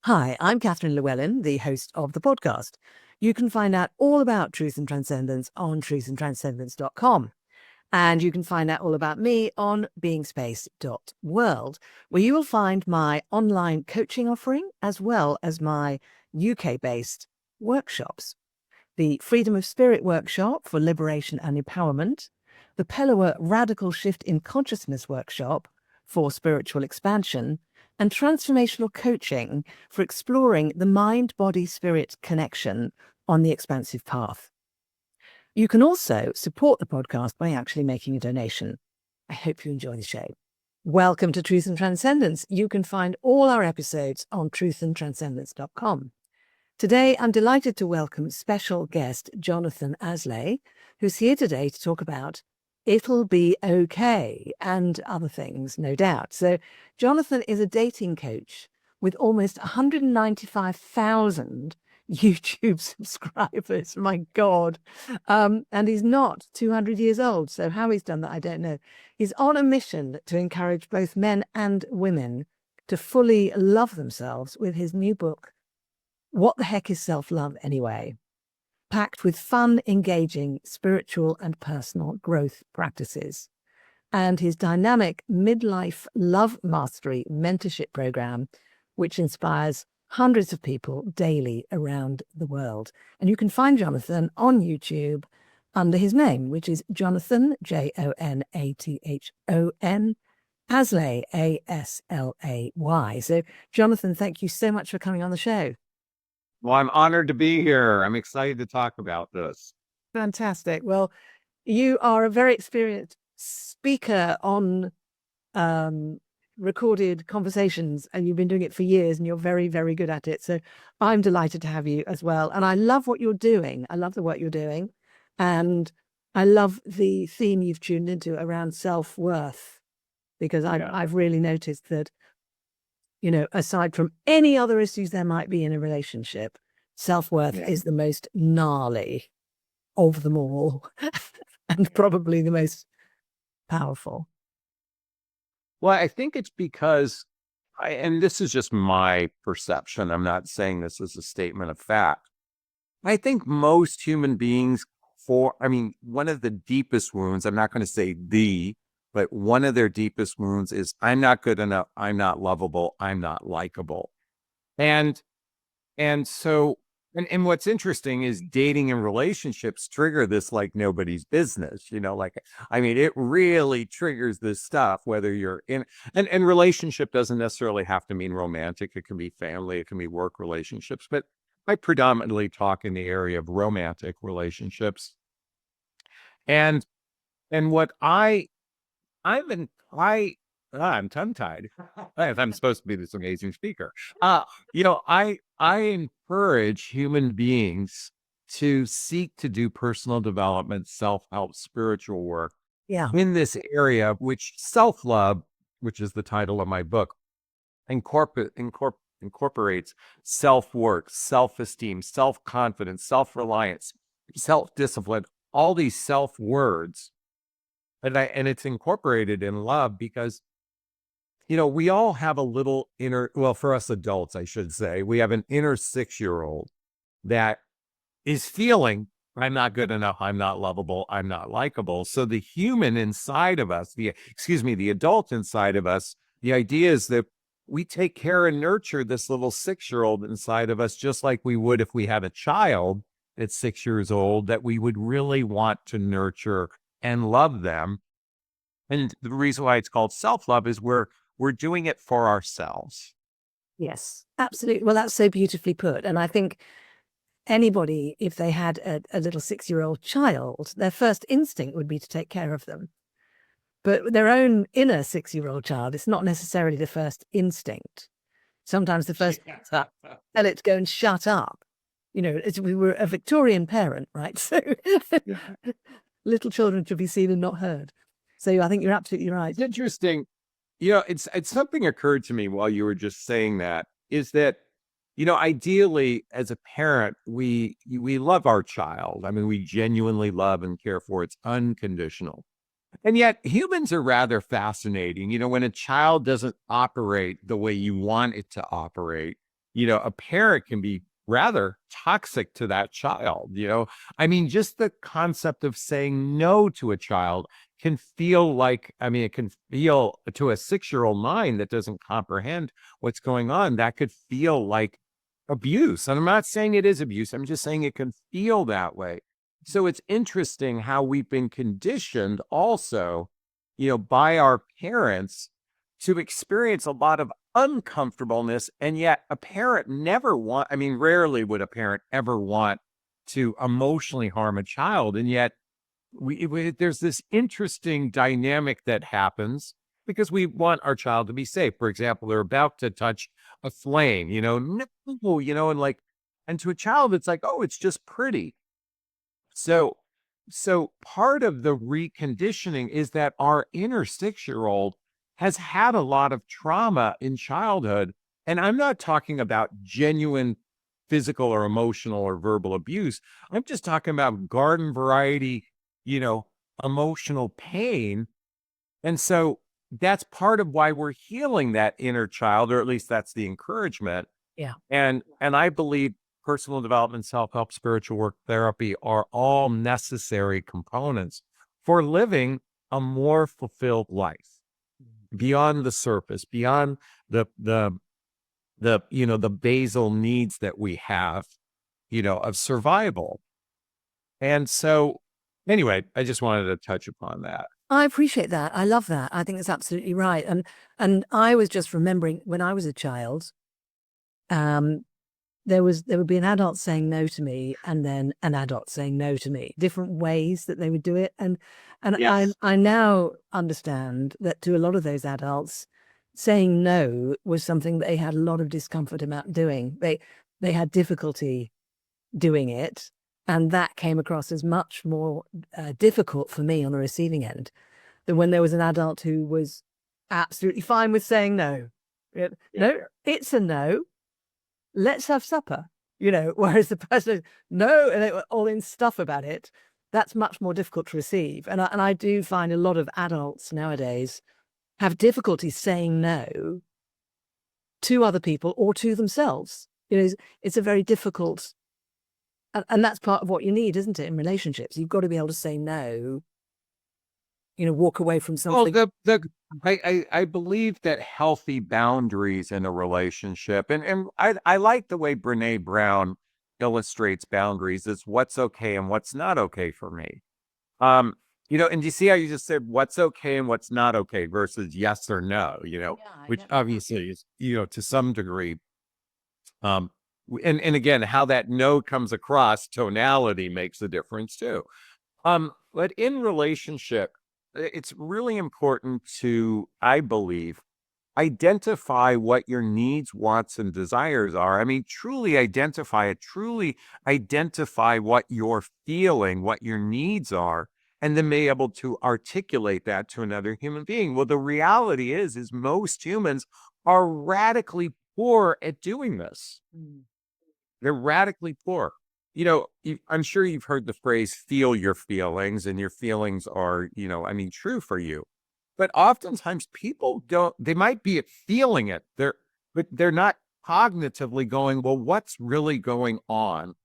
Hi, I'm Catherine Llewellyn, the host of the podcast. You can find out all about Truth and Transcendence on truthandtranscendence.com. And you can find out all about me on beingspace.world, where you will find my online coaching offering as well as my UK-based workshops. The Freedom of Spirit workshop for liberation and empowerment, the Pellower Radical Shift in Consciousness workshop for spiritual expansion, and transformational coaching for exploring the mind-body-spirit connection on the expansive path. You can also support the podcast by actually making a donation. I hope you enjoy the show. Welcome to Truth and Transcendence. You can find all our episodes on truthandtranscendence.com. Today, I'm delighted to welcome special guest Jonathon Aslay, who's here today to talk about It'll Be Okay and other things, no doubt. So Jonathon is a dating coach with almost 195,000 YouTube subscribers. My God. And he's not 200 years old. So how he's done that, I don't know. He's on a mission to encourage both men and women to fully love themselves with his new book, What the Heck is Self-Love Anyway? Packed with fun, engaging, spiritual and personal growth practices. And his dynamic midlife love mastery mentorship program, which inspires hundreds of people daily around the world. And you can find Jonathon on YouTube under his name, which is Jonathon, Jonathon, Aslay, Aslay. So, Jonathon, thank you so much for coming on the show. Well, I'm honored to be here. I'm excited to talk about this. Fantastic. Well, you are a very experienced speaker on recorded conversations, and you've been doing it for years, and you're very, very good at it. So I'm delighted to have you as well. And I love what you're doing. I love the work you're doing. And I love the theme you've tuned into around self-worth, because I've really noticed that, you know, aside from any other issues there might be in a relationship, self-worth is the most gnarly of them all and probably the most powerful. Well, I think it's because, and this is just my perception, I'm not saying this is a statement of fact. I think most human beings, one of the deepest wounds, I'm not going to say but one of their deepest wounds is I'm not good enough, I'm not lovable, I'm not likable. And so, and what's interesting is dating and relationships trigger this like nobody's business, it really triggers this stuff, whether you're in, and relationship doesn't necessarily have to mean romantic. It can be family, it can be work relationships, but I predominantly talk in the area of romantic relationships. And what I'm tongue-tied. I'm supposed to be this amazing speaker. I encourage human beings to seek to do personal development, self-help, spiritual work in this area, which self-love, which is the title of my book, incorporates self-work, self-esteem, self-confidence, self-reliance, self-discipline, all these self-words. And it's incorporated in love because, we all have a little inner, well, for us adults, I should say, we have an inner 6-year-old that is feeling, I'm not good enough, I'm not lovable, I'm not likable. So the human inside of us, the adult inside of us, the idea is that we take care and nurture this little 6-year-old inside of us, just like we would if we had a child at 6 years old that we would really want to nurture and love them. And the reason why it's called self-love is we're doing it for ourselves. Yes, absolutely. Well, that's so beautifully put. And I think anybody, if they had a little 6-year-old child, their first instinct would be to take care of them. But their own inner 6-year-old child, it's not necessarily the first instinct. Sometimes the first tell it to go and shut up. We were a Victorian parent, right? So little children should be seen and not heard. So I think you're absolutely right. It's interesting. It's something occurred to me while you were just saying that, is that, ideally as a parent, we love our child. I mean, we genuinely love and care for it. It's unconditional. And yet humans are rather fascinating. When a child doesn't operate the way you want it to operate, a parent can be rather toxic to that child. I mean, just the concept of saying no to a child can feel like, I mean, it can feel to a 6-year-old mind that doesn't comprehend what's going on, that could feel like abuse. And I'm not saying it is abuse, I'm just saying it can feel that way. So it's interesting how we've been conditioned also, by our parents to experience a lot of uncomfortableness. And yet a parent rarely would a parent ever want to emotionally harm a child. And yet there's this interesting dynamic that happens because we want our child to be safe. For example, they're about to touch a flame, no, and to a child, it's like, oh, it's just pretty. So, so part of the reconditioning is that our inner 6-year-old has had a lot of trauma in childhood. And I'm not talking about genuine physical or emotional or verbal abuse. I'm just talking about garden variety, you know, emotional pain. And so that's part of why we're healing that inner child, or at least that's the encouragement. Yeah. And I believe personal development, self-help, spiritual work, therapy are all necessary components for living a more fulfilled life beyond the surface, beyond the basal needs that we have, of survival. And so anyway, I just wanted to touch upon that. I appreciate that. I love that. I think that's absolutely right. And I was just remembering when I was a child, there would be an adult saying no to me, and then an adult saying no to me, different ways that they would do it. And Yes. I now understand that to a lot of those adults, saying no was something they had a lot of discomfort about doing. They had difficulty doing it, and that came across as much more difficult for me on the receiving end than when there was an adult who was absolutely fine with saying no. No, it's a no. Let's have supper, whereas the person, no, and they were all in stuff about it. That's much more difficult to receive. And I do find a lot of adults nowadays have difficulty saying no to other people or to themselves. It's a very difficult, and that's part of what you need, isn't it, in relationships? You've got to be able to say no, walk away from Well, something. I believe that healthy boundaries in a relationship, and I like the way Brene Brown illustrates boundaries as what's okay and what's not okay for me. And you see how you just said what's okay and what's not okay versus yes or no, Yeah, I which never have. obviously is, to some degree, um, and again, how that no comes across, tonality makes a difference too. But in relationship, it's really important to, I believe, identify what your needs, wants, and desires are. I mean, truly identify it, truly identify what you're feeling, what your needs are, and then be able to articulate that to another human being. Well, the reality is most humans are radically poor at doing this. They're radically poor. I'm sure you've heard the phrase feel your feelings, and your feelings are, true for you. But oftentimes people they might be feeling it. But they're not cognitively going, well, what's really going on?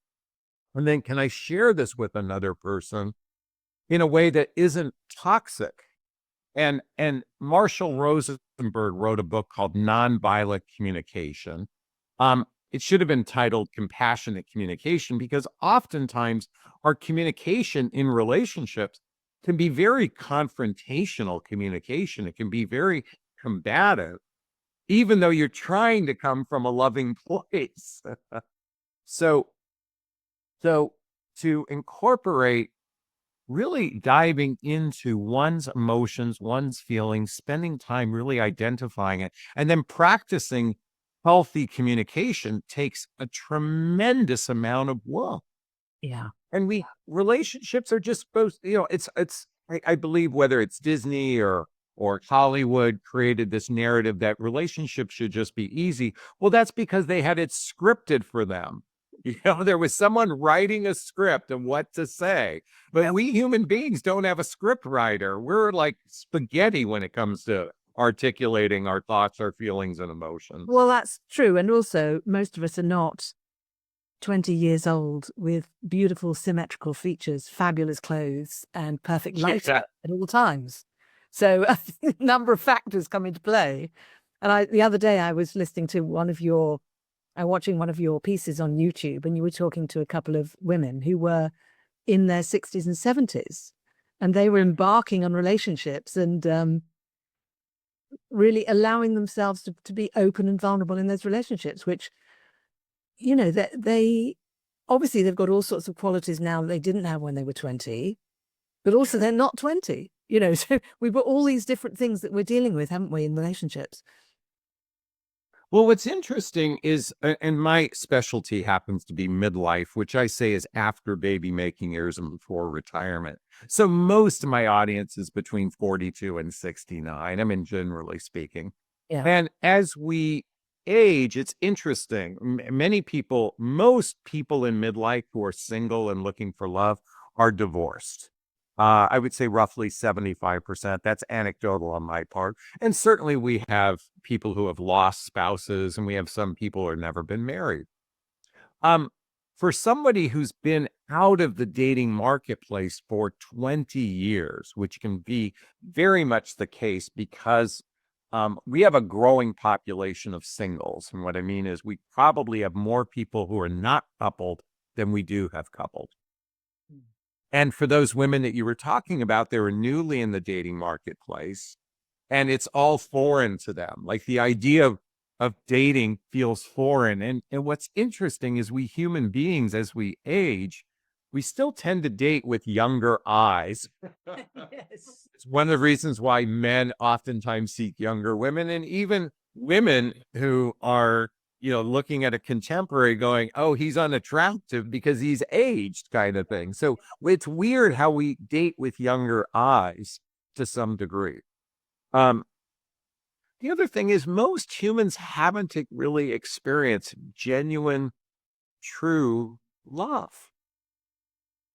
And then can I share this with another person in a way that isn't toxic? And Marshall Rosenberg wrote a book called Nonviolent Communication. It should have been titled Compassionate Communication, because oftentimes our communication in relationships can be very confrontational communication. It can be very combative, even though you're trying to come from a loving place. so, so to incorporate really diving into one's emotions, one's feelings, spending time really identifying it, and then practicing healthy communication takes a tremendous amount of work. Yeah. And relationships are just supposed, I believe whether it's Disney or Hollywood created this narrative that relationships should just be easy. Well, that's because they had it scripted for them. There was someone writing a script and what to say. But we human beings don't have a script writer. We're like spaghetti when it comes to articulating our thoughts, our feelings, and emotions. Well, that's true. And also, most of us are not 20 years old with beautiful symmetrical features, fabulous clothes, and perfect lighting Yeah. at all times. So a number of factors come into play. And the other day I was listening to watching one of your pieces on YouTube, and you were talking to a couple of women who were in their 60s and 70s, and they were embarking on relationships and really allowing themselves to be open and vulnerable in those relationships, which, that they obviously they've got all sorts of qualities now that they didn't have when they were 20, but also they're not 20, so we've got all these different things that we're dealing with, haven't we, in relationships? Well, what's interesting is, and my specialty happens to be midlife, which I say is after baby making years and before retirement. So most of my audience is between 42 and 69. I mean, generally speaking. Yeah. And as we age, it's interesting. Many people, most people in midlife who are single and looking for love are divorced. I would say roughly 75%. That's anecdotal on my part. And certainly we have people who have lost spouses, and we have some people who have never been married. Um, for somebody who's been out of the dating marketplace for 20 years, which can be very much the case because we have a growing population of singles. And what I mean is we probably have more people who are not coupled than we do have coupled. And for those women that you were talking about, they were newly in the dating marketplace, and it's all foreign to them. Like the idea of dating feels foreign. And what's interesting is we human beings, as we age, we still tend to date with younger eyes. Yes. It's one of the reasons why men oftentimes seek younger women, and even women who are, looking at a contemporary going, oh, he's unattractive because he's aged, kind of thing. So it's weird how we date with younger eyes to some degree. The other thing is most humans haven't really experienced genuine, true love.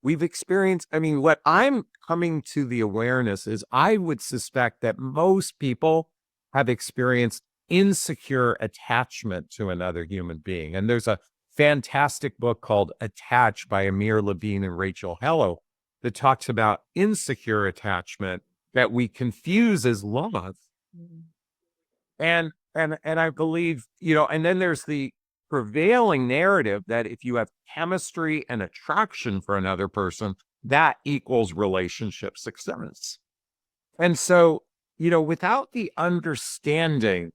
We've experienced, I mean, what I'm coming to the awareness is I would suspect that most people have experienced insecure attachment to another human being. And there's a fantastic book called Attached by Amir Levine and Rachel Hello that talks about insecure attachment that we confuse as love. And I believe, and then there's the prevailing narrative that if you have chemistry and attraction for another person, that equals relationship success. And so, without the understanding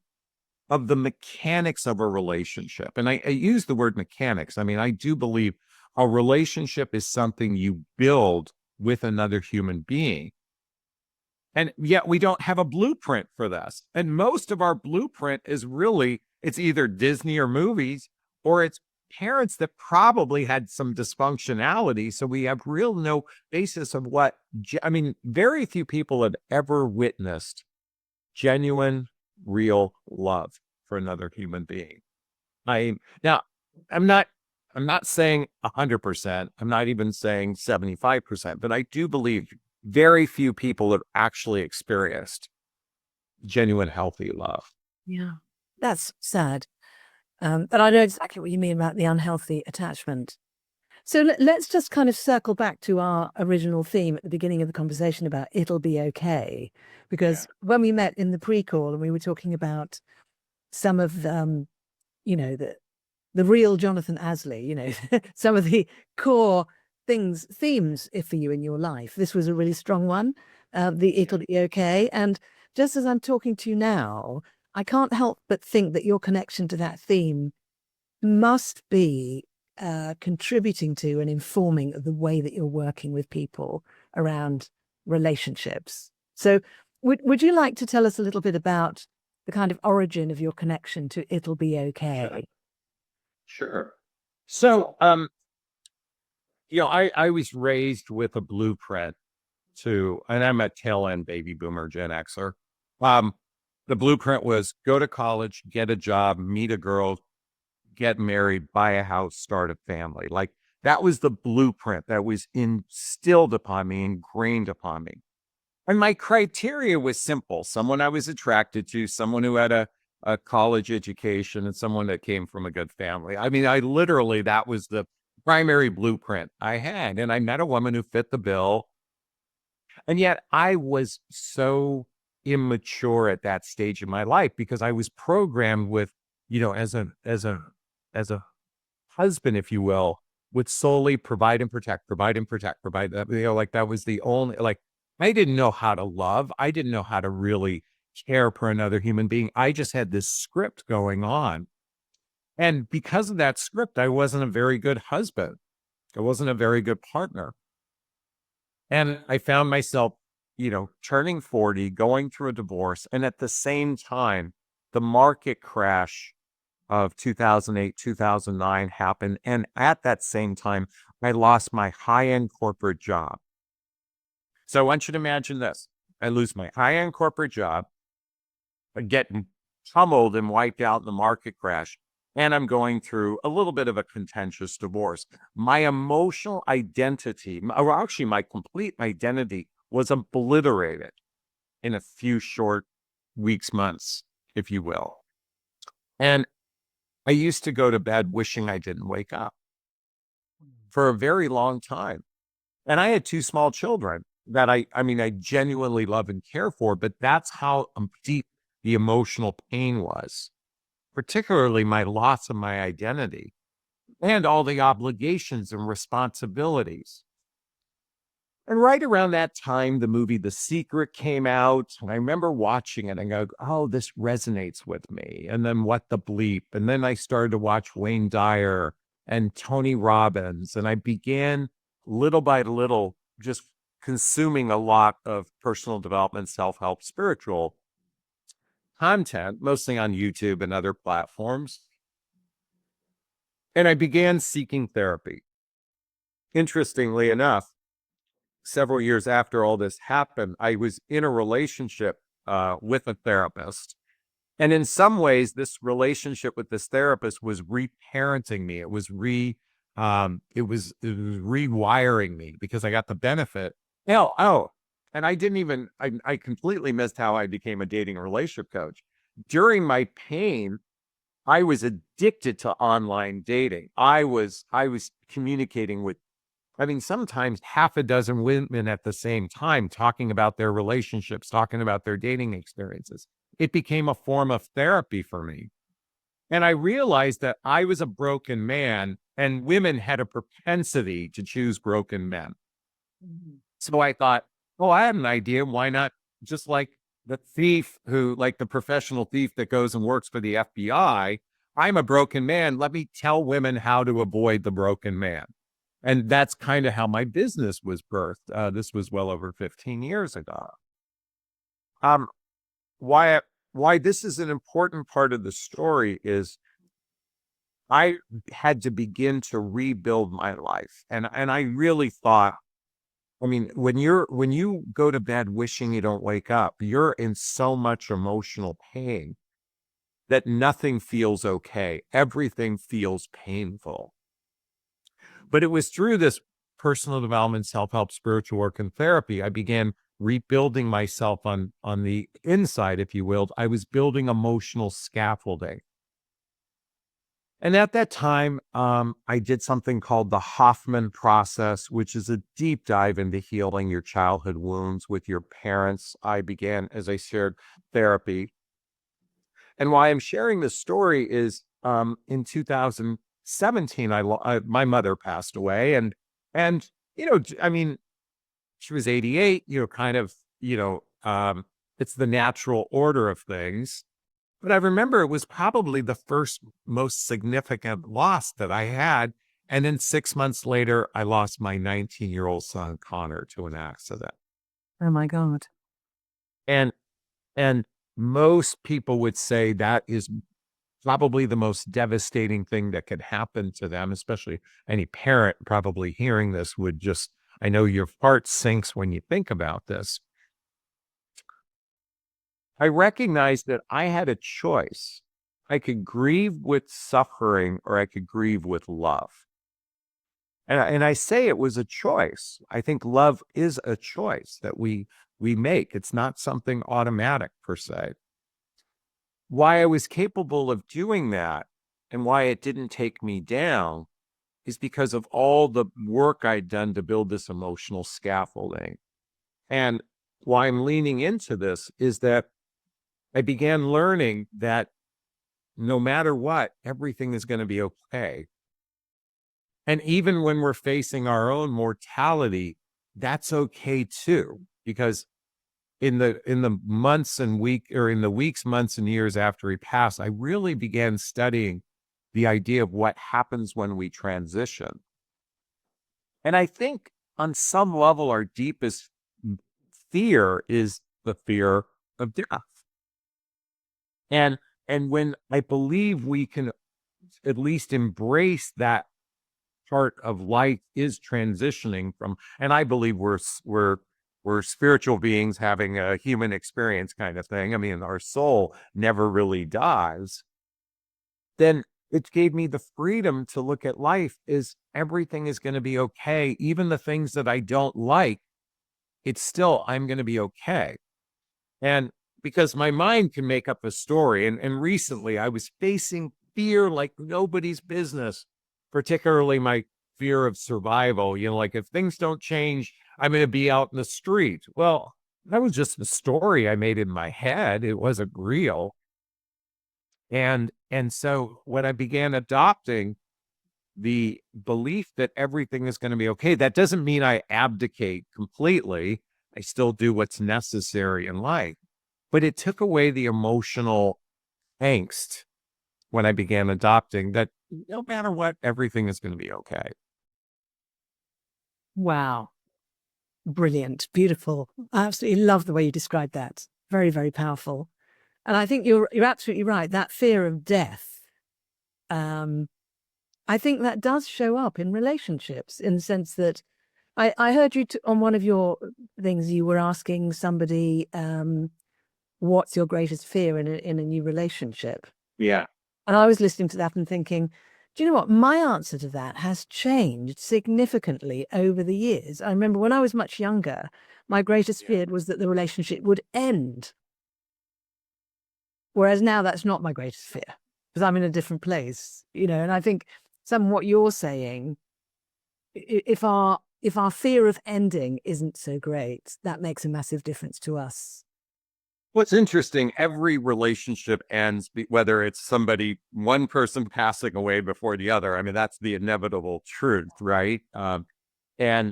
of the mechanics of a relationship, and I use the word mechanics, I mean, I do believe a relationship is something you build with another human being. And yet we don't have a blueprint for this. And most of our blueprint is really, it's either Disney or movies, or it's parents that probably had some dysfunctionality. So we have real no basis of I mean, very few people have ever witnessed genuine, real love for another human being. Now, I'm not, I'm not saying 100%. I'm not even saying 75%, but I do believe very few people have actually experienced genuine, healthy love. Yeah. That's sad. But I know exactly what you mean about the unhealthy attachment. So let's just kind of circle back to our original theme at the beginning of the conversation about it'll be okay. Because when we met in the pre-call and we were talking about some of the real Jonathon Aslay, some of the core themes for you in your life, this was a really strong one, the it'll be okay. And just as I'm talking to you now, I can't help but think that your connection to that theme must be contributing to and informing the way that you're working with people around relationships. So would you like to tell us a little bit about the kind of origin of your connection to it'll be okay? Sure. So, I was raised with a blueprint and I'm a tail end baby boomer Gen Xer. Um, the blueprint was go to college, get a job, meet a girl, get married, buy a house, start a family. Like that was the blueprint that was instilled upon me, ingrained upon me. And my criteria was simple: someone I was attracted to, someone who had a college education, and someone that came from a good family. I mean, I literally, that was the primary blueprint I had. And I met a woman who fit the bill. And yet I was so immature at that stage in my life because I was programmed with, as a husband, if you will, would solely provide and protect, provide and protect, provide that, like that was the only, like, I didn't know how to love. I didn't know how to really care for another human being. I just had this script going on. And because of that script, I wasn't a very good husband. I wasn't a very good partner. And I found myself, turning 40, going through a divorce. And at the same time, the market crash of 2008, 2009 happened. And at that same time, I lost my high-end corporate job. So I want you to imagine this. I lose my high-end corporate job, I get pummeled and wiped out in the market crash, and I'm going through a little bit of a contentious divorce. My emotional identity, or actually my complete identity, was obliterated in a few short weeks, months, if you will. And I used to go to bed wishing I didn't wake up for a very long time. And I had two small children that I genuinely love and care for, but that's how deep the emotional pain was, particularly my loss of my identity and all the obligations and responsibilities. And right around that time, the movie The Secret came out. And I remember watching it and go, oh, this resonates with me. And then What the Bleep? And then I started to watch Wayne Dyer and Tony Robbins. And I began little by little just consuming a lot of personal development, self-help, spiritual content, mostly on YouTube and other platforms. And I began seeking therapy. Interestingly enough, several years after all this happened, I was in a relationship with a therapist. And in some ways, this relationship with this therapist was reparenting me. It was rewiring me because I got the benefit. And I completely missed how I became a dating and relationship coach. During my pain, I was addicted to online dating. I was communicating with, sometimes half a dozen women at the same time, talking about their relationships, talking about their dating experiences. It became a form of therapy for me. And I realized that I was a broken man and women had a propensity to choose broken men. Mm-hmm. So I thought, oh, I had an idea. Why not just like the thief like the professional thief that goes and works for the FBI? I'm a broken man. Let me tell women how to avoid the broken man. And that's kind of how my business was birthed. This was well over 15 years ago. Why this is an important part of the story is I had to begin to rebuild my life. And I really thought, when you go to bed wishing you don't wake up, you're in so much emotional pain that nothing feels okay. Everything feels painful. But it was through this personal development, self-help, spiritual work, and therapy, I began rebuilding myself on the inside, if you will. I was building emotional scaffolding. And at that time, I did something called the Hoffman process, which is a deep dive into healing your childhood wounds with your parents. I began, as I shared, therapy. And why I'm sharing this story is in 2017, my mother passed away. And she was 88, it's the natural order of things. But I remember it was probably the first most significant loss that I had. And then 6 months later, I lost my 19-year-old son, Connor, to an accident. Oh my God. And most people would say that is probably the most devastating thing that could happen to them, especially any parent probably hearing this would just, I know your heart sinks when you think about this. I recognized that I had a choice. I could grieve with suffering or I could grieve with love. And I say it was a choice. I think love is a choice that we we make. It's not something automatic per se. Why I was capable of doing that and why it didn't take me down is because of all the work I'd done to build this emotional scaffolding. And why I'm leaning into this is that I began learning that no matter what, everything is going to be okay. And even when we're facing our own mortality, that's okay too, because in the months and in the weeks, months and years after he passed, I really began studying the idea of what happens when we transition. And I think on some level, our deepest fear is the fear of death. And when I believe we can at least embrace that part of life is transitioning from, and I believe we're spiritual beings having a human experience kind of thing. I mean, our soul never really dies. Then it gave me the freedom to look at life as everything is going to be okay. Even the things that I don't like, it's still, I'm going to be okay. And because my mind can make up a story. And recently I was facing fear like nobody's business, particularly my fear of survival. Like if things don't change, I'm going to be out in the street. Well, that was just a story I made in my head. It wasn't real. And so when I began adopting the belief that everything is going to be okay, that doesn't mean I abdicate completely. I still do what's necessary in life. But it took away the emotional angst when I began adopting that no matter what, everything is going to be okay. Wow. Brilliant. Beautiful. I absolutely love the way you described that. Very, very powerful. And I think you're absolutely right. That fear of death, I think that does show up in relationships in the sense that I heard you on one of your things, you were asking somebody, what's your greatest fear in a new relationship? Yeah. And I was listening to that and thinking, do you know what? My answer to that has changed significantly over the years. I remember when I was much younger, my greatest fear was that the relationship would end. Whereas now that's not my greatest fear because I'm in a different place, and I think some of what you're saying, if our fear of ending isn't so great, that makes a massive difference to us. What's interesting, every relationship ends, whether it's one person passing away before the other. I mean, that's the inevitable truth, right? But I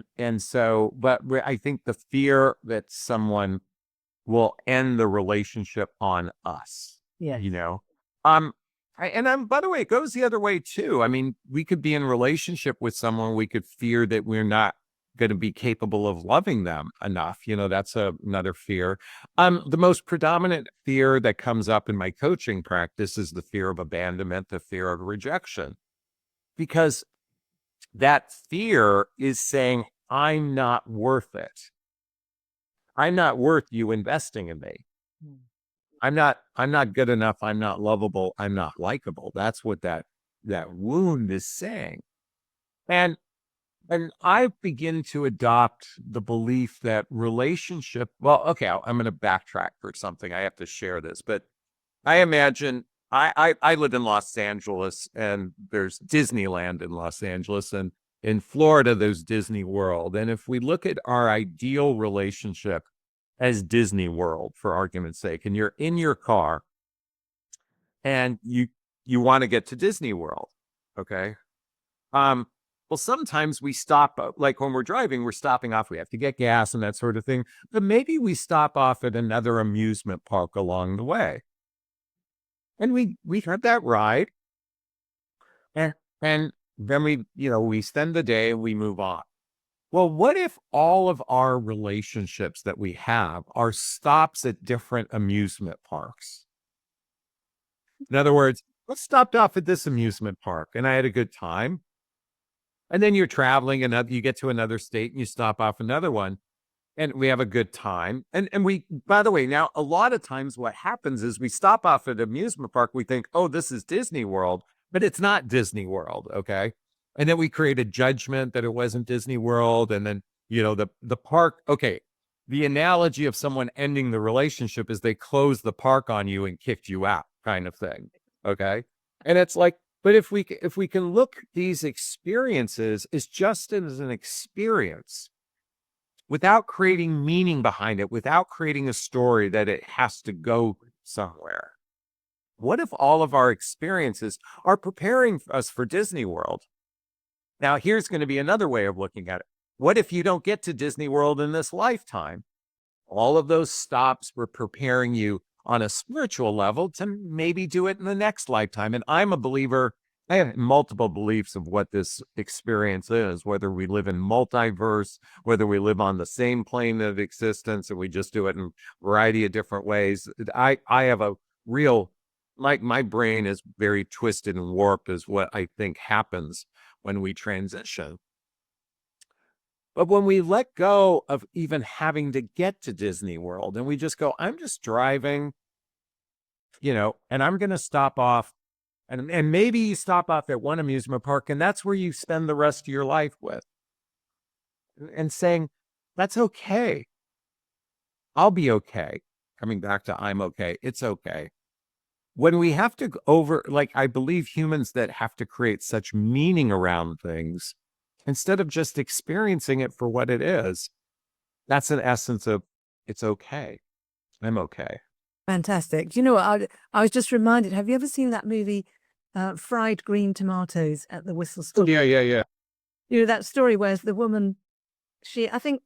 think the fear that someone will end the relationship on us, Yeah. By the way, it goes the other way too. I mean, we could be in a relationship with someone, we could fear that we're not going to be capable of loving them enough. That's another fear. The most predominant fear that comes up in my coaching practice is the fear of abandonment, the fear of rejection, because that fear is saying, I'm not worth it. I'm not worth you investing in me. I'm not good enough. I'm not lovable. I'm not likable. That's what that wound is saying. And I begin to adopt the belief that well, okay, I'm going to backtrack for something. I have to share this, but I imagine I live in Los Angeles, and there's Disneyland in Los Angeles, and in Florida, there's Disney World. And if we look at our ideal relationship as Disney World, for argument's sake, and you're in your car and you want to get to Disney World, okay? Well, sometimes we stop, like when we're driving, we're stopping off, we have to get gas and that sort of thing. But maybe we stop off at another amusement park along the way. And we have that ride. And then we spend the day and we move on. Well, what if all of our relationships that we have are stops at different amusement parks? In other words, let's stop off at this amusement park and I had a good time. And then you're traveling and you get to another state and you stop off another one and we have a good time. And by the way, now a lot of times what happens is we stop off at an amusement park. We think, oh, this is Disney World, but it's not Disney World. Okay. And then we create a judgment that it wasn't Disney World. And then, the park. Okay. the analogy of someone ending the relationship is they closed the park on you and kicked you out, kind of thing. Okay. And it's like, but if we can look at these experiences as just as an experience without creating meaning behind it, without creating a story that it has to go somewhere. What if all of our experiences are preparing us for Disney World? Now, here's going to be another way of looking at it. What if you don't get to Disney World in this lifetime? All of those stops were preparing you on a spiritual level to maybe do it in the next lifetime. And I'm a believer. I have multiple beliefs of what this experience is, whether we live in multiverse, whether we live on the same plane of existence, and we just do it in a variety of different ways. I have a real, my brain is very twisted and warped, is what I think happens when we transition. But when we let go of even having to get to Disney World and we just go, I'm just driving, and I'm going to stop off. And maybe you stop off at one amusement park and that's where you spend the rest of your life with. And saying, that's okay. I'll be okay. Coming back to I'm okay. It's okay. When we have to I believe humans that have to create such meaning around things, instead of just experiencing it for what it is, that's an essence of it's okay. I'm okay. Fantastic. Do you know what? I was just reminded, have you ever seen that movie, Fried Green Tomatoes at the Whistle Stop? Yeah. You know, that story where the woman, I think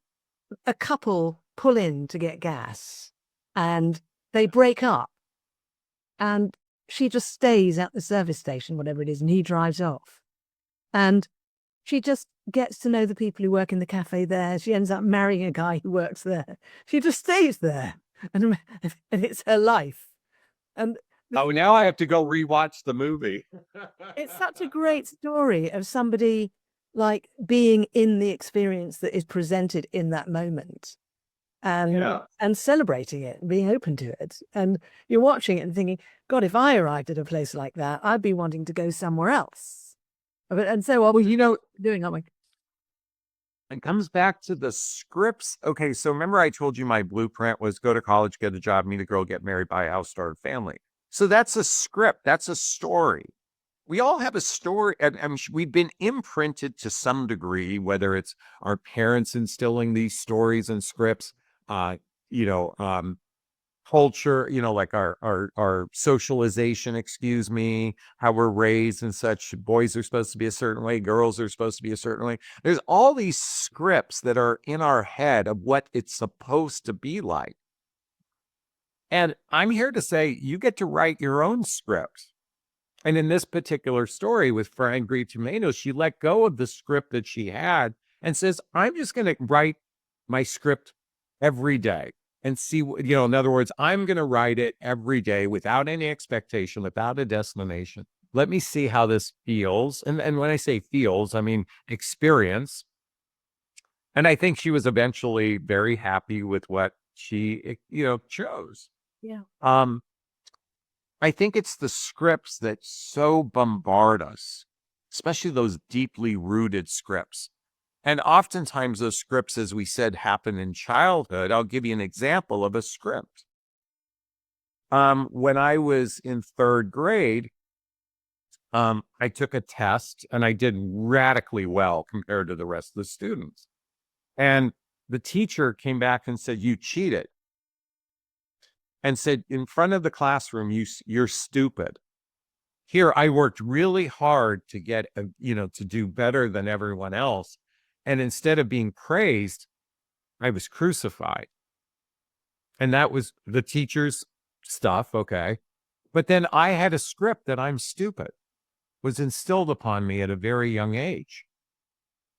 a couple pull in to get gas and they break up and she just stays at the service station, whatever it is, and he drives off. And she just gets to know the people who work in the cafe there. She ends up marrying a guy who works there. She just stays there and it's her life. And now I have to go rewatch the movie. it's such a great story of somebody like being in the experience that is presented in that moment and celebrating it and being open to it. And you're watching it and thinking, God, if I arrived at a place like that, I'd be wanting to go somewhere else. And so what doing, aren't we? It comes back to the scripts. Okay, so remember I told you my blueprint was go to college, get a job, meet a girl, get married, buy a house, start a family. So that's a script. That's a story. We all have a story, and we've been imprinted to some degree, whether it's our parents instilling these stories and scripts, culture, like our socialization, how we're raised and such. Boys are supposed to be a certain way, girls are supposed to be a certain way. There's all these scripts that are in our head of what it's supposed to be like. And I'm here to say you get to write your own script. And in this particular story with Fried Green Tomatoes, she let go of the script that she had and says, I'm just going to write my script every day and see, in other words, I'm going to write it every day without any expectation, without a destination. Let me see how this feels. And when I say feels, I mean experience. And I think she was eventually very happy with what she, chose. Yeah. I think it's the scripts that so bombard us, especially those deeply rooted scripts. And oftentimes those scripts, as we said, happen in childhood. I'll give you an example of a script. When I was in third grade, I took a test and I did radically well compared to the rest of the students. And the teacher came back and said, you cheated. And said, in front of the classroom, you're stupid. Here, I worked really hard to get, to do better than everyone else. And instead of being praised, I was crucified. And that was the teacher's stuff, okay? But then I had a script that I'm stupid was instilled upon me at a very young age.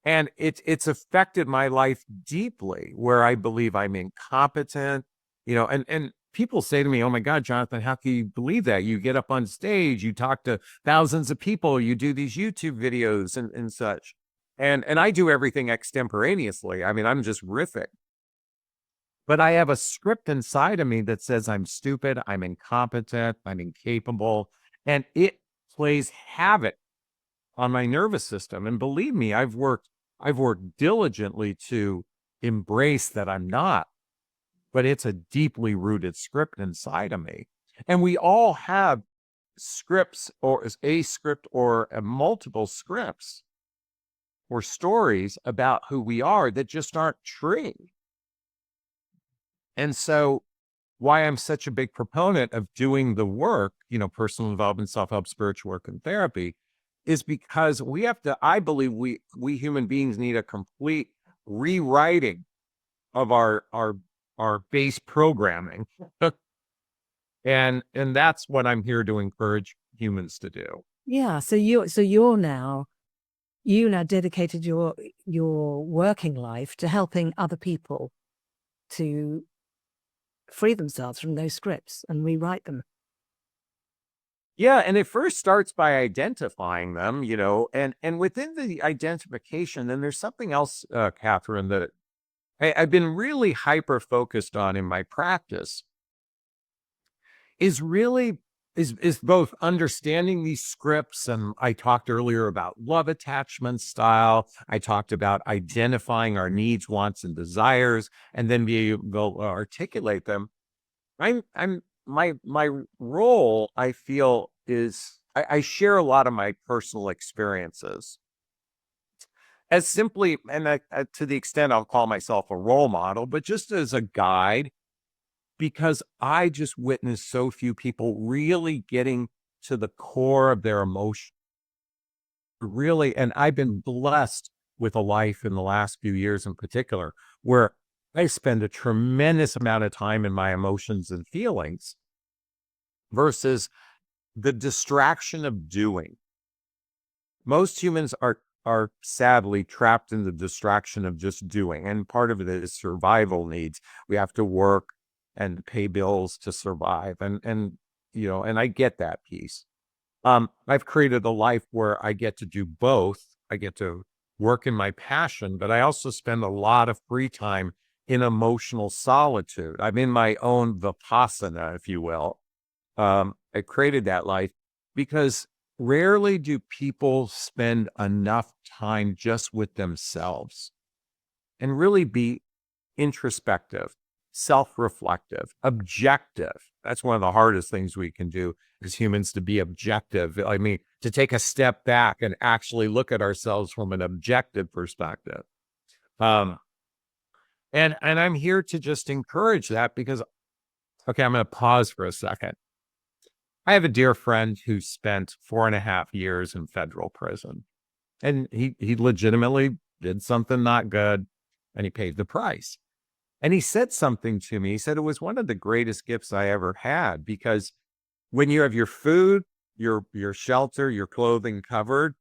And it's affected my life deeply, where I believe I'm incompetent, and people say to me, oh my God, Jonathon, how can you believe that? You get up on stage, you talk to thousands of people, you do these YouTube videos and such. And I do everything extemporaneously. I mean, I'm just riffing. But I have a script inside of me that says I'm stupid, I'm incompetent, I'm incapable, and it plays havoc on my nervous system. And believe me, I've worked diligently to embrace that I'm not. but it's a deeply rooted script inside of me. And we all have scripts, or a script, or multiple scripts or stories about who we are that just aren't true. And so, why I'm such a big proponent of doing the work, personal development, self-help, spiritual work, and therapy, is because we have to, I believe we human beings need a complete rewriting of our base programming. And that's what I'm here to encourage humans to do. Yeah. So you now dedicated your working life to helping other people to free themselves from those scripts and rewrite them. Yeah, and it first starts by identifying them, and within the identification, then there's something else, Catherine, that I've been really hyper focused on in my practice, is really is both understanding these scripts. And I talked earlier about love attachment style. I talked about identifying our needs, wants, and desires, and then be able to articulate them. My role, I feel, is I share a lot of my personal experiences as simply, and to the extent I'll call myself a role model, but just as a guide, because I just witnessed so few people really getting to the core of their emotion. Really, and I've been blessed with a life in the last few years in particular, where I spend a tremendous amount of time in my emotions and feelings versus the distraction of doing. Most humans are sadly trapped in the distraction of just doing. And part of it is survival needs. We have to work and pay bills to survive. And I get that piece. I've created a life where I get to do both. I get to work in my passion, but I also spend a lot of free time in emotional solitude. I'm in my own vipassana, if you will. I created that life because rarely do people spend enough time just with themselves and really be introspective, self-reflective, objective. That's one of the hardest things we can do as humans, to be objective. I mean, to take a step back and actually look at ourselves from an objective perspective. And I'm here to just encourage that because, okay, I'm going to pause for a second. I have a dear friend who spent 4.5 years in federal prison, and he legitimately did something not good, and he paid the price. And he said something to me. He said it was one of the greatest gifts I ever had, because when you have your food, your shelter, your clothing covered,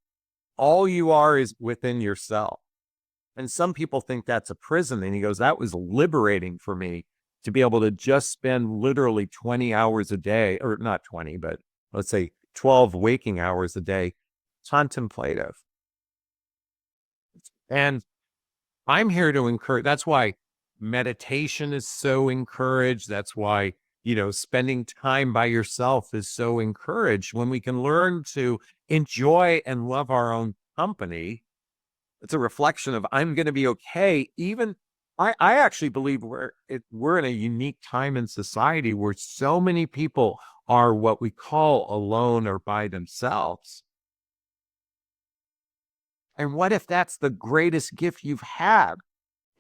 all you are is within yourself. And some people think that's a prison. And he goes, that was liberating for me to be able to just spend literally 20 hours a day, or not 20, but let's say 12 waking hours a day, contemplative. And I'm here to encourage. That's why meditation is so encouraged. That's why, spending time by yourself is so encouraged. When we can learn to enjoy and love our own company, it's a reflection of, I'm going to be okay. Even I actually believe we're in a unique time in society where so many people are what we call alone or by themselves. And what if that's the greatest gift you've had,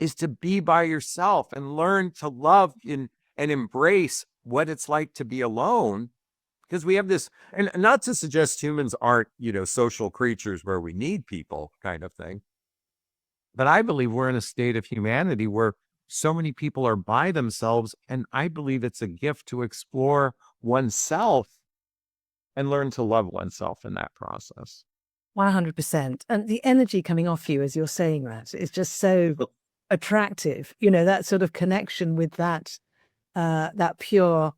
is to be by yourself and learn to love and embrace what it's like to be alone? Because we have this, and not to suggest humans aren't, social creatures where we need people kind of thing. But I believe we're in a state of humanity where so many people are by themselves. And I believe it's a gift to explore oneself and learn to love oneself in that process. 100%. And the energy coming off you as you're saying that is just so attractive. That sort of connection with that pure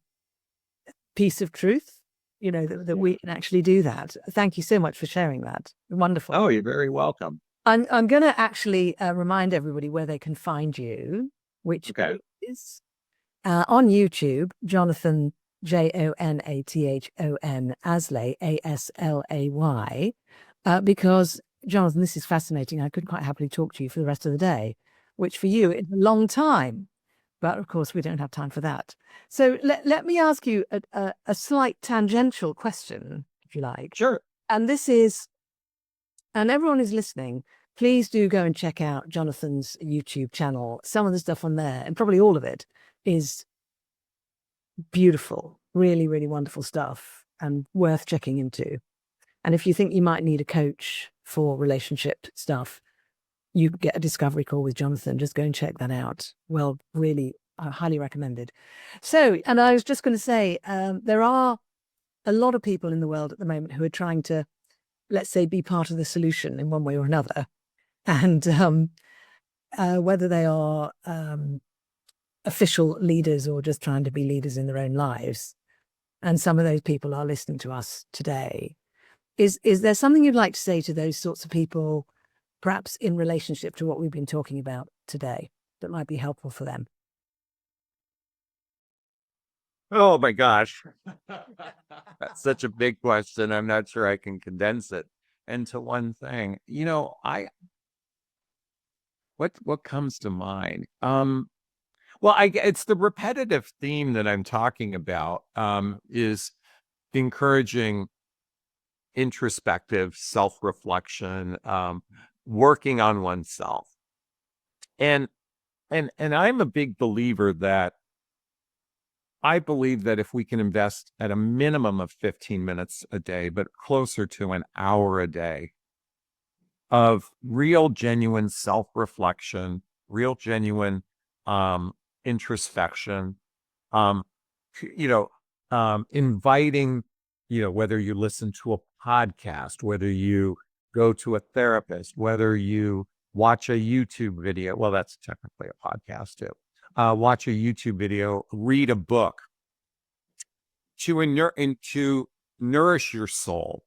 piece of truth, that we can actually do that. Thank you so much for sharing that. Wonderful. Oh, you're very welcome. I'm going to actually remind everybody where they can find you, which is on YouTube, Jonathon, Jonathon Aslay, Aslay, because, Jonathon, this is fascinating. I could quite happily talk to you for the rest of the day, which for you is a long time. But of course, we don't have time for that. So let me ask you a slight tangential question, if you like. Sure. And this is, and everyone is listening, please do go and check out Jonathan's YouTube channel. Some of the stuff on there, and probably all of it, is beautiful, really, really wonderful stuff and worth checking into. And if you think you might need a coach for relationship stuff, you get a discovery call with Jonathan. Just go and check that out. Well, really, I highly recommended. So, and I was just going to say, there are a lot of people in the world at the moment who are trying to, let's say, be part of the solution in one way or another. And whether they are official leaders or just trying to be leaders in their own lives. And some of those people are listening to us today. Is there something you'd like to say to those sorts of people, perhaps in relationship to what we've been talking about today, that might be helpful for them? Oh my gosh. That's such a big question. I'm not sure I can condense it into one thing. What comes to mind? Well, it's the repetitive theme that I'm talking about, is encouraging introspective self-reflection, working on oneself. And I'm a big believer that I believe that if we can invest at a minimum of 15 minutes a day, but closer to an hour a day of real, genuine self-reflection, real, genuine introspection, inviting, whether you listen to a podcast, whether you go to a therapist, whether you watch a YouTube video. Well, that's technically a podcast too. Watch a YouTube video, read a book to nourish your soul,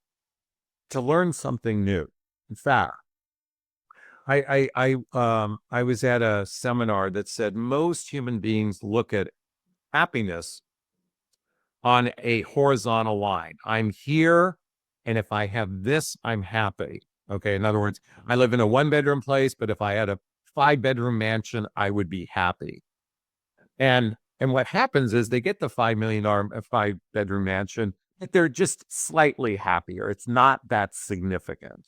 to learn something new. In fact, I was at a seminar that said most human beings look at happiness on a horizontal line. I'm here, and if I have this, I'm happy. Okay. In other words, I live in a 1-bedroom place, but if I had a 5-bedroom mansion, I would be happy. And what happens is they get the $5 million 5-bedroom mansion, but they're just slightly happier. It's not that significant.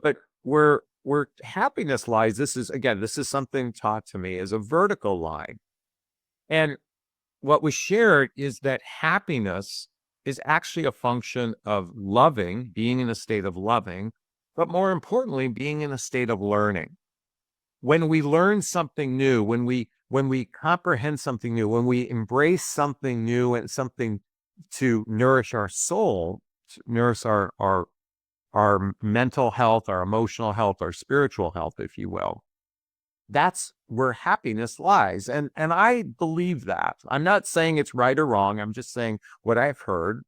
But where happiness lies, this is something taught to me, is a vertical line. And what was shared is that happiness is actually a function of loving, being in a state of loving, but more importantly, being in a state of learning. When we learn something new, when we comprehend something new, when we embrace something new and something to nourish our soul, to nourish our mental health, our emotional health, our spiritual health, if you will, that's where happiness lies. And I believe that. I'm not saying it's right or wrong. I'm just saying what I've heard.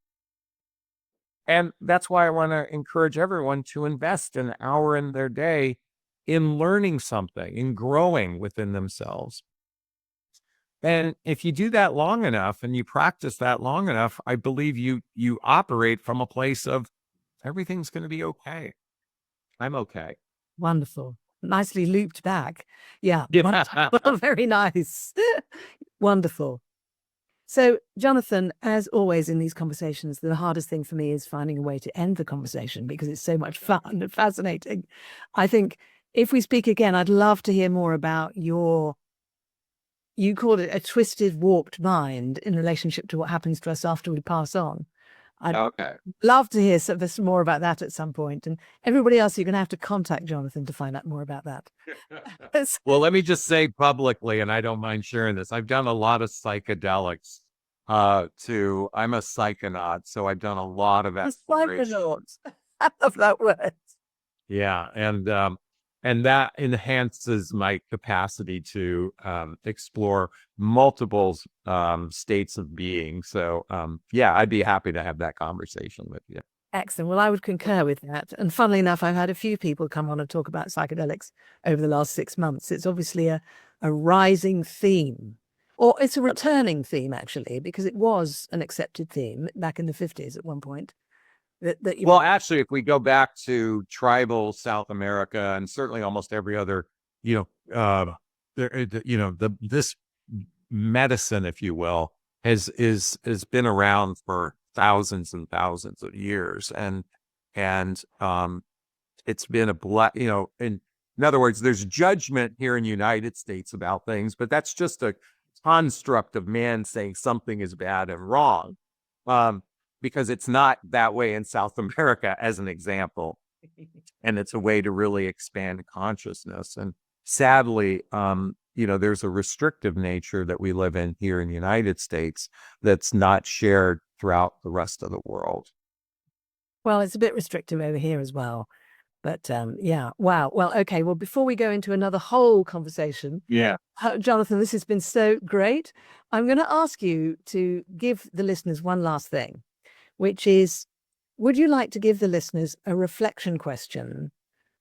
And that's why I want to encourage everyone to invest an hour in their day in learning something, in growing within themselves. And if you do that long enough and you practice that long enough, I believe you operate from a place of everything's going to be okay. I'm okay. Wonderful. Nicely looped back. Yeah. Yeah. Very nice. Wonderful. So, Jonathan, as always in these conversations, the hardest thing for me is finding a way to end the conversation because it's so much fun and fascinating. I think if we speak again, I'd love to hear more about you called it a twisted, warped mind in relationship to what happens to us after we pass on. I'd love to hear some more about that at some point. And everybody else, you're going to have to contact Jonathan to find out more about that. Well, let me just say publicly, and I don't mind sharing this, I've done a lot of psychedelics. I'm a psychonaut, so I've done a lot of exploration. Psychonaut. I love that word. Yeah, and that enhances my capacity to explore multiple states of being. So, yeah, I'd be happy to have that conversation with you. Excellent. Well, I would concur with that. And funnily enough, I've had a few people come on and talk about psychedelics over the last 6 months. It's obviously a rising theme, or it's a returning theme, actually, because it was an accepted theme back in the 50s at one point. Well, actually, if we go back to tribal South America and certainly almost every other, this medicine, if you will, has been around for thousands and thousands of years, and it's been in other words, there's judgment here in the United States about things, but that's just a construct of man saying something is bad and wrong, because it's not that way in South America, as an example. And it's a way to really expand consciousness. And sadly, there's a restrictive nature that we live in here in the United States that's not shared throughout the rest of the world. Well, it's a bit restrictive over here as well. But yeah, wow. Well, okay. Well, before we go into another whole conversation, Yeah. Jonathon, this has been so great. I'm going to ask you to give the listeners one last thing, which is, would you like to give the listeners a reflection question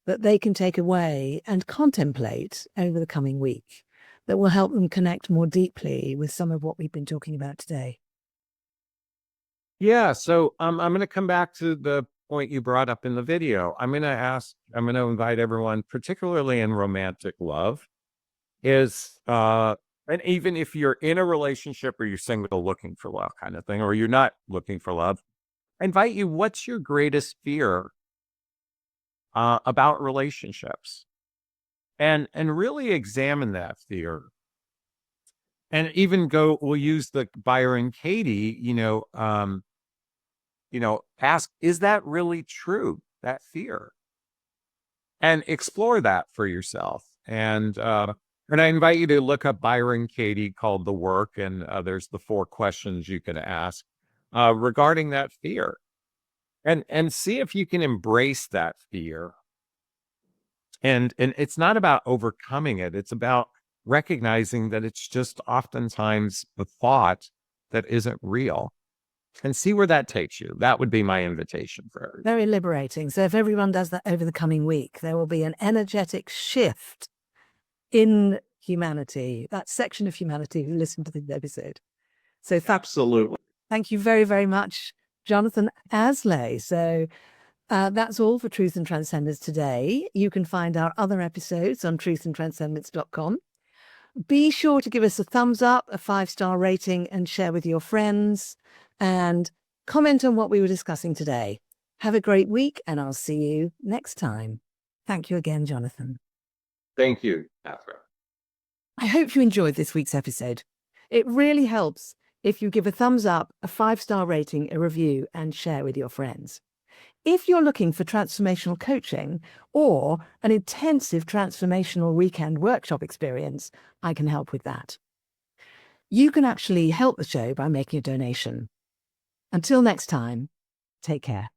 that they can take away and contemplate over the coming week that will help them connect more deeply with some of what we've been talking about today? Yeah. So I'm going to come back to the point you brought up in the video. I'm going to invite everyone, particularly in romantic love, and even if you're in a relationship or you're single looking for love kind of thing, or you're not looking for love, I invite you, what's your greatest fear about relationships? And really examine that fear. And even we'll use the Byron Katie, ask, is that really true, that fear? And explore that for yourself. And I invite you to look up Byron Katie, called The Work, and there's the 4 questions you can ask regarding that fear. And see if you can embrace that fear. And it's not about overcoming it. It's about recognizing that it's just oftentimes a thought that isn't real, and see where that takes you. That would be my invitation for everyone. Very liberating. So if everyone does that over the coming week, there will be an energetic shift in humanity, that section of humanity who listened to the episode. So Absolutely. Thank you very, very much, Jonathon Aslay. So that's all for Truth and Transcendence today. You can find our other episodes on truthandtranscendence.com. Be sure to give us a thumbs up, a 5-star rating, and share with your friends, and comment on what we were discussing today. Have a great week, and I'll see you next time. Thank you again, Jonathon. Thank you, Catherine. I hope you enjoyed this week's episode. It really helps if you give a thumbs up, a 5-star rating, a review, and share with your friends. If you're looking for transformational coaching or an intensive transformational weekend workshop experience, I can help with that. You can actually help the show by making a donation. Until next time, take care.